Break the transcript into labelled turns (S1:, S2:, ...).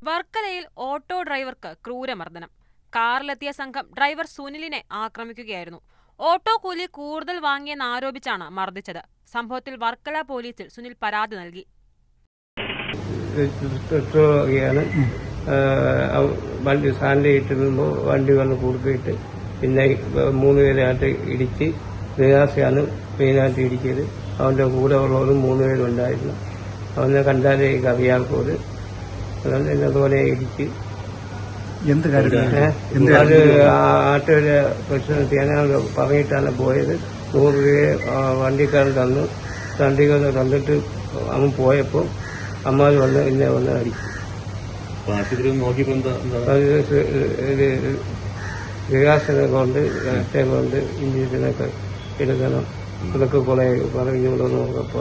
S1: വർക്കലയിൽ ഓട്ടോ ഡ്രൈവർക്ക് ക്രൂരമർദ്ദനം. കാറിലെത്തിയ സംഘം ഡ്രൈവർ സുനിലിനെ ആക്രമിക്കുകയായിരുന്നു. ഓട്ടോ കൂലി കൂടുതൽ വാങ്ങിയെന്നാരോപിച്ചാണ് മർദ്ദിച്ചത്. സംഭവത്തിൽ വർക്കല പോലീസിൽ സുനിൽ പരാതി നൽകി.
S2: വണ്ടി സ്റ്റാൻഡിൽ നിന്നുമ്പോൾ വണ്ടി വന്ന് കുറുക്കിയിട്ട് പിന്നെ 3 പേരായിട്ട് ഇടിച്ച് നിരാശയാണ് മെയിനായിട്ട് ഇടിച്ചത്. അവന്റെ കൂടെ ഉള്ളവരും 3 പേരുണ്ടായിരുന്നു. അവനെ കണ്ടാലേ അറിയാത്തത് അതുപോലെ ഇടിച്ച് അത് ആട്ടോയുടെ പ്രശ്നത്തിൽ പറഞ്ഞിട്ടാണ് പോയത്. 100 രൂപ വണ്ടിക്കാരൻ തന്നു. വണ്ടിക്കാരൻ തന്നിട്ട് അവൻ പോയപ്പോൾ അമ്മാര് വന്ന് എന്നെ വന്ന് അടിച്ചു. വികാസനെ കൊണ്ട് കൊണ്ട് ഇഞ്ചിനൊക്കെ എടുക്കണം. ഇതൊക്കെ കുറെ പറഞ്ഞു നോക്കപ്പോ